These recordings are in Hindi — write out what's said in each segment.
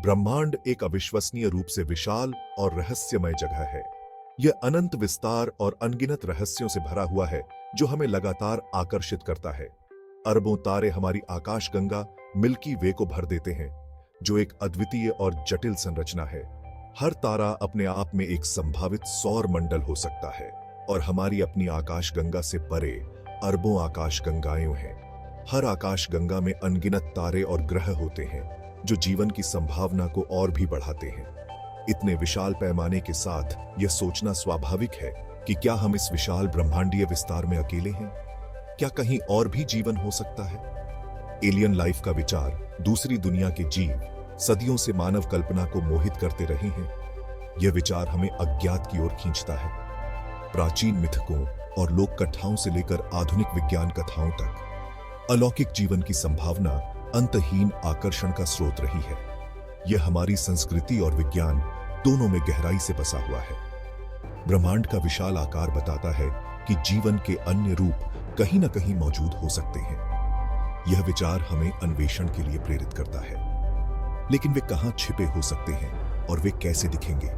ब्रह्मांड एक अविश्वसनीय रूप से विशाल और रहस्यमय जगह है। यह अनंत विस्तार और अनगिनत रहस्यों से भरा हुआ है जो हमें लगातार आकर्षित करता है। अरबों तारे हमारी आकाशगंगा मिल्की वे को भर देते हैं, जो एक अद्वितीय और जटिल संरचना है। हर तारा अपने आप में एक संभावित सौर मंडल हो सकता है और हमारी अपनी आकाशगंगा से परे अरबों आकाशगंगाएं हैं। हर आकाशगंगा में अनगिनत तारे और ग्रह होते हैं जो जीवन की संभावना को और भी बढ़ाते हैं। इतने विशाल पैमाने के साथ यह सोचना स्वाभाविक है कि क्या हम इस विशाल ब्रह्मांडीय विस्तार में अकेले हैं? क्या कहीं और भी जीवन हो सकता है? एलियन लाइफ का विचार, दूसरी दुनिया के जीव सदियों से मानव कल्पना को मोहित करते रहे हैं। यह विचार हमें अज्ञात की ओर खींचता है। प्राचीन मिथकों और लोक कथाओं से लेकर आधुनिक विज्ञान कथाओं तक अलौकिक जीवन की संभावना अंतहीन आकर्षण का स्रोत रही है। यह हमारी संस्कृति और विज्ञान दोनों में गहराई से बसा हुआ है। ब्रह्मांड का विशाल आकार बताता है कि जीवन के अन्य रूप कहीं न कहीं मौजूद हो सकते हैं। यह विचार हमें अन्वेषण के लिए प्रेरित करता है। लेकिन वे कहां छिपे हो सकते हैं और वे कैसे दिखेंगे?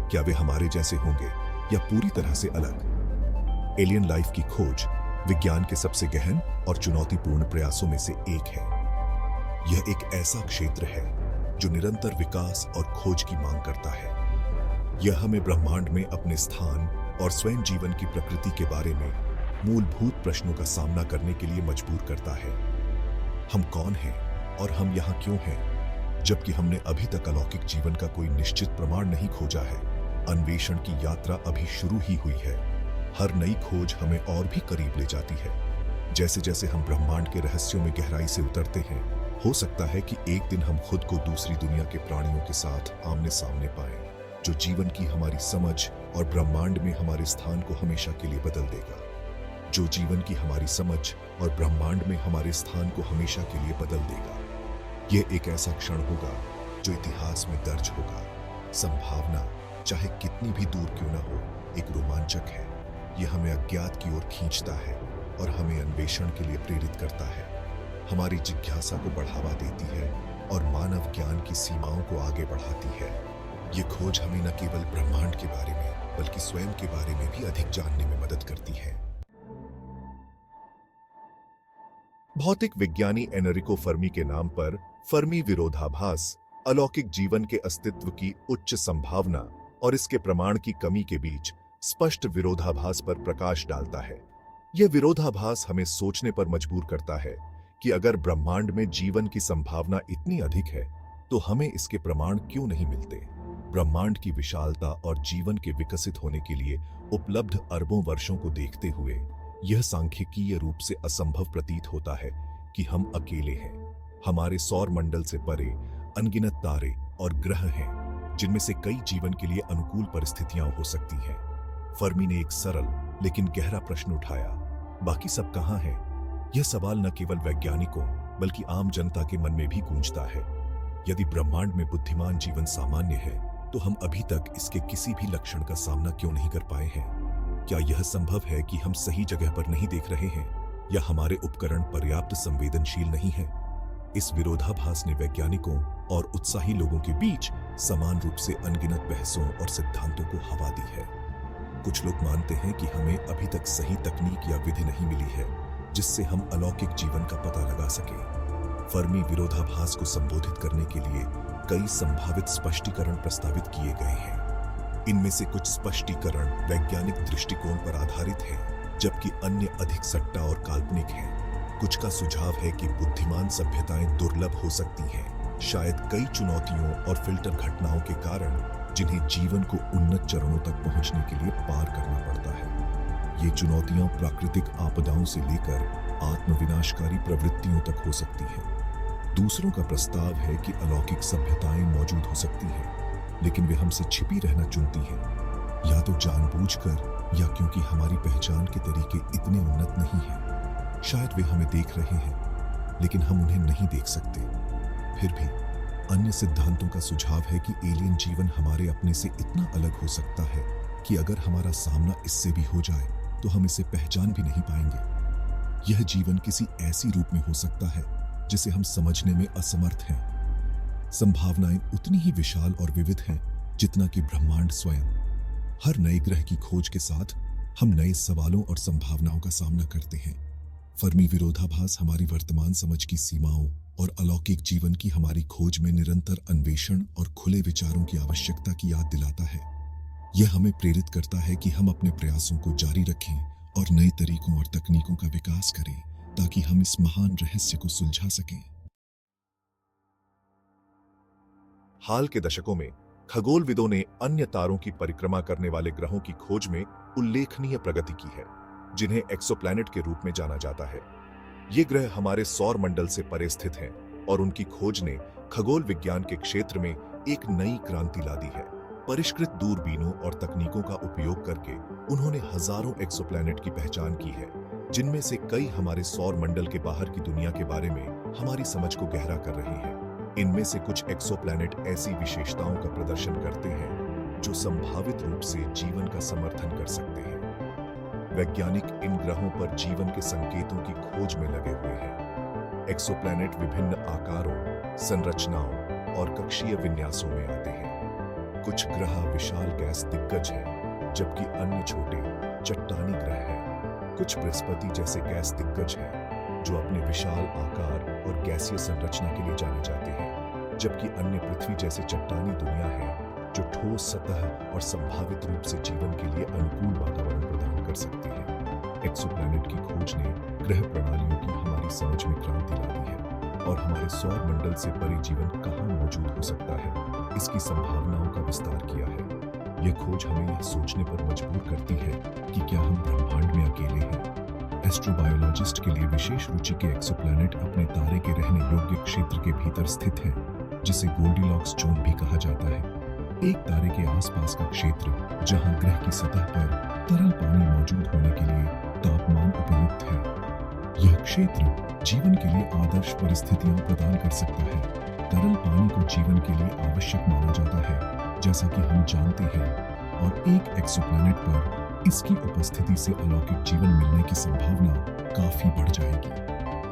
क्या वे हमारे जैसे होंगे या पूरी तरह से अलग? एलियन लाइफ की खोज विज्ञान के सबसे गहन और चुनौतीपूर्ण प्रयासों में से एक है। यह एक ऐसा क्षेत्र है जो निरंतर विकास और खोज की मांग करता है। यह हमें ब्रह्मांड में अपने स्थान और स्वयं जीवन की प्रकृति के बारे में मूलभूत प्रश्नों का सामना करने के लिए मजबूर करता है। हम कौन हैं और हम यहाँ क्यों हैं? जबकि हमने अभी तक अलौकिक जीवन का कोई निश्चित प्रमाण नहीं खोजा है, अन्वेषण की यात्रा अभी शुरू ही हुई है। हर नई खोज हमें और भी करीब ले जाती है। जैसे जैसे हम ब्रह्मांड के रहस्यों में गहराई से उतरते हैं, हो सकता है कि एक दिन हम खुद को दूसरी दुनिया के प्राणियों के साथ आमने सामने पाएं, जो जीवन की हमारी समझ और ब्रह्मांड में हमारे स्थान को हमेशा के लिए बदल देगा। जो जीवन की हमारी समझ और ब्रह्मांड में हमारे स्थान को हमेशा के लिए बदल देगा। यह एक ऐसा क्षण होगा जो इतिहास में दर्ज होगा। संभावना, चाहे कितनी भी दूर क्यों न हो, एक रोमांचक है। यह हमें अज्ञात की ओर खींचता है और हमें अन्वेषण के लिए प्रेरित करता है। हमारी जिज्ञासा को बढ़ावा देती है और मानव ज्ञान की सीमाओं को आगे बढ़ाती है। ये खोज हमें न केवल ब्रह्मांड के बारे में बल्कि स्वयं के बारे में भी अधिक जानने में मदद करती है। भौतिक विज्ञानी एनरिको फर्मी के नाम पर फर्मी विरोधाभास अलौकिक जीवन के अस्तित्व की उच्च संभावना और इसके प्रमाण की कमी के बीच स्पष्ट विरोधाभास पर प्रकाश डालता है। यह विरोधाभास हमें सोचने पर मजबूर करता है कि अगर ब्रह्मांड में जीवन की संभावना इतनी अधिक है, तो हमें इसके प्रमाण क्यों नहीं मिलते? ब्रह्मांड की विशालता और जीवन के विकसित होने के लिए उपलब्ध अरबों वर्षों को देखते हुए यह सांख्यिकीय रूप से असंभव प्रतीत होता है कि हम अकेले हैं। हमारे सौर मंडल से परे अनगिनत तारे और ग्रह हैं, जिनमें से कई जीवन के लिए अनुकूल परिस्थितियां हो सकती हैं। फर्मी ने एक सरल लेकिन गहरा प्रश्न उठाया, बाकी सब कहां हैं? यह सवाल न केवल वैज्ञानिकों बल्कि आम जनता के मन में भी गूंजता है। यदि ब्रह्मांड में बुद्धिमान जीवन सामान्य है, तो हम अभी तक इसके किसी भी लक्षण का सामना क्यों नहीं कर पाए हैं? क्या यह संभव है कि हम सही जगह पर नहीं देख रहे हैं या हमारे उपकरण पर्याप्त संवेदनशील नहीं हैं? इस विरोधाभास ने वैज्ञानिकों और उत्साही लोगों के बीच समान रूप से अनगिनत बहसों और सिद्धांतों को हवा दी है। कुछ लोग मानते हैं कि हमें अभी तक सही तकनीक या विधि नहीं मिली है जिससे हम अलौकिक जीवन का पता लगा सके। फर्मी विरोधाभास को संबोधित करने के लिए कई संभावित स्पष्टीकरण प्रस्तावित किए गए हैं। इनमें से कुछ स्पष्टीकरण वैज्ञानिक दृष्टिकोण पर आधारित हैं, जबकि अन्य अधिक सट्टा और काल्पनिक हैं। कुछ का सुझाव है कि बुद्धिमान सभ्यताएं दुर्लभ हो सकती हैं, शायद कई चुनौतियों और फिल्टर घटनाओं के कारण, जिन्हें जीवन को उन्नत चरणों तक पहुंचने के लिए पार करना पड़ता है। ये चुनौतियां प्राकृतिक आपदाओं से लेकर आत्मविनाशकारी प्रवृत्तियों तक हो सकती हैं। दूसरों का प्रस्ताव है कि अलौकिक सभ्यताएं मौजूद हो सकती हैं, लेकिन वे हमसे छिपी रहना चुनती हैं, या तो जानबूझकर या क्योंकि हमारी पहचान के तरीके इतने उन्नत नहीं हैं। शायद वे हमें देख रहे हैं, लेकिन हम उन्हें नहीं देख सकते। फिर भी अन्य सिद्धांतों का सुझाव है कि एलियन जीवन हमारे अपने से इतना अलग हो सकता है कि अगर हमारा सामना इससे भी हो जाए तो हम इसे पहचान भी नहीं पाएंगे। यह जीवन किसी ऐसी रूप में हो सकता है जिसे हम समझने में असमर्थ हैं। संभावनाएं उतनी ही विशाल और विविध हैं जितना कि ब्रह्मांड स्वयं। हर नए ग्रह की खोज के साथ हम नए सवालों और संभावनाओं का सामना करते हैं। फर्मी विरोधाभास हमारी वर्तमान समझ की सीमाओं और अलौकिक जीवन की हमारी खोज में निरंतर अन्वेषण और खुले विचारों की आवश्यकता की याद दिलाता है। यह हमें प्रेरित करता है कि हम अपने प्रयासों को जारी रखें और नए तरीकों और तकनीकों का विकास करें ताकि हम इस महान रहस्य को सुलझा सकें। हाल के दशकों में खगोलविदों ने अन्य तारों की परिक्रमा करने वाले ग्रहों की खोज में उल्लेखनीय प्रगति की है, जिन्हें एक्सोप्लैनेट के रूप में जाना जाता है। ये ग्रह हमारे सौर मंडल से परे स्थित हैं और उनकी खोज ने खगोल विज्ञान के क्षेत्र में एक नई क्रांति ला दी है। परिष्कृत दूरबीनों और तकनीकों का उपयोग करके उन्होंने हजारों एक्सोप्लैनेट की पहचान की है, जिनमें से कई हमारे सौर मंडल के बाहर की दुनिया के बारे में हमारी समझ को गहरा कर रहे हैं। इनमें से कुछ एक्सोप्लैनेट ऐसी विशेषताओं का प्रदर्शन करते हैं जो संभावित रूप से जीवन का समर्थन कर सकते हैं। वैज्ञानिक इन ग्रहों पर जीवन के संकेतों की खोज में लगे हुए हैं। एक्सोप्लैनेट विभिन्न आकारों, संरचनाओं और कक्षीय विन्यासों में आते हैं। कुछ ग्रह विशाल गैस दिग्गज हैं, जबकि अन्य छोटे चट्टानी ग्रह हैं। कुछ बृहस्पति जैसे गैस दिग्गज हैं, जो अपने विशाल आकार और गैसीय संरचना के लिए जाने जाते हैं, जबकि अन्य पृथ्वी जैसे चट्टानी दुनिया है, जो ठोस सतह और संभावित रूप से जीवन के लिए अनुकूल वातावरण प्रदान कर सकते हैं। एक्सोप्लैनेट की खोज ने ग्रह प्रणालियों की हमारी समझ में क्रांति ला दी है और हमारे सौर मंडल से परे जीवन कहाँ मौजूद हो सकता है, इसकी संभावनाओं का विस्तार किया है। यह खोज हमें यह सोचने पर मजबूर करती है कि क्या हम ब्रह्मांड में अकेले हैं। एस्ट्रोबायोलॉजिस्ट के लिए विशेष रुचि के एक्सोप्लैनेट अपने तारे के रहने योग्य क्षेत्र के भीतर स्थित हैं, जिसे गोल्डीलॉक्स जोन भी कहा जाता है। एक तारे के आसपास का क्षेत्र जहां ग्रह की सतह पर तरल पानी मौजूद होने के लिए तापमान उपयुक्त है। यह क्षेत्र जीवन के लिए आदर्श परिस्थितियां प्रदान कर सकता है। तरल पानी को जीवन के लिए आवश्यक माना जाता है, जैसा कि हम जानते हैं, और एक एक्सोप्लैनेट पर इसकी उपस्थिति से अलौकिक जीवन मिलने की संभावना काफी बढ़ जाएगी।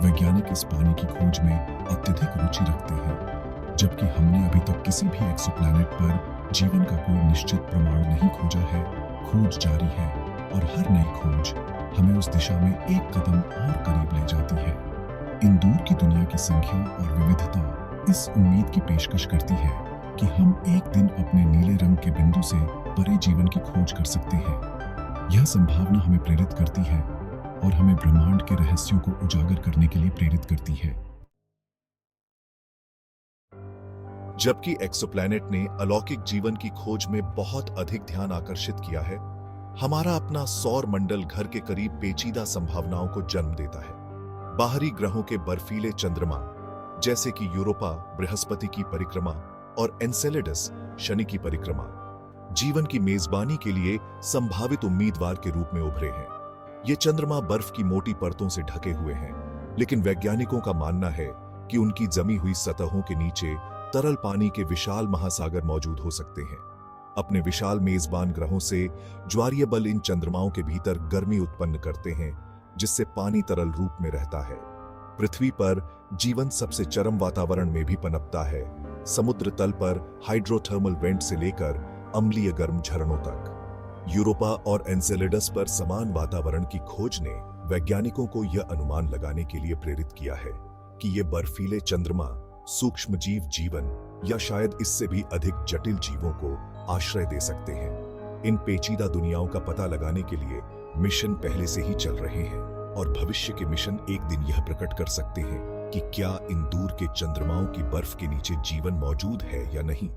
वैज्ञानिक इस पानी की खोज में अत्यधिक रुचि रखते हैं, जबकि हमने अभी तक किसी भी एक्सोप्लैनेट पर जीवन का कोई निश्चित प्रमाण नहीं खोजा है। खोज जारी है और हर नई खोज हमें उस दिशा में एक कदम और करीब ले जाती है। इन दूर की दुनिया की संख्या और विविधता इस उम्मीद की पेशकश करती है कि हम एक दिन अपने नीले रंग के बिंदु से परे जीवन की खोज कर सकते हैं। यह संभावना हमें प्रेरित करती है और हमें ब्रह्मांड के रहस्यों को उजागर करने के लिए प्रेरित करती है। जबकि एक्सोप्लैनेट ने अलौकिक जीवन की खोज में बहुत अधिक ध्यान आकर्षित किया है, हमारा अपना सौर मंडल घर के करीब पेचीदा संभावनाओं को जन्म देता है। बाहरी ग्रहों के बर्फीले चंद्रमा जैसे कि यूरोपा बृहस्पति की परिक्रमा और एनसेलेडस शनि की परिक्रमा जीवन की मेजबानी के लिए संभावित उम्मीदवार के रूप में उभरे हैं। ये चंद्रमा बर्फ की मोटी परतों से ढके हुए हैं, लेकिन वैज्ञानिकों का मानना है कि उनकी जमी हुई सतहों के नीचे तरल पानी के विशाल महासागर मौजूद हो सकते हैं। अपने विशाल मेजबान ग्रहों से ज्वारीय बल इन चंद्रमाओं के भीतर गर्मी उत्पन्न करते हैं, जिससे पानी तरल रूप में रहता है। पृथ्वी पर जीवन सबसे चरम वातावरण में भी पनपता है, समुद्र तल पर हाइड्रोथर्मल वेंट से लेकर अम्लीय गर्म झरनों तक। यूरोपा और एनसेलेडस पर समान वातावरण की खोज ने वैज्ञानिकों को यह अनुमान लगाने के लिए प्रेरित किया है कि ये बर्फीले चंद्रमा सूक्ष्मजीव जीवन या शायद इससे भी अधिक जटिल जीवों को आश्रय दे सकते हैं। इन पेचीदा दुनियाओं का पता लगाने के लिए मिशन पहले से ही चल रहे हैं और भविष्य के मिशन एक दिन यह प्रकट कर सकते हैं कि क्या इन दूर के चंद्रमाओं की बर्फ के नीचे जीवन मौजूद है या नहीं।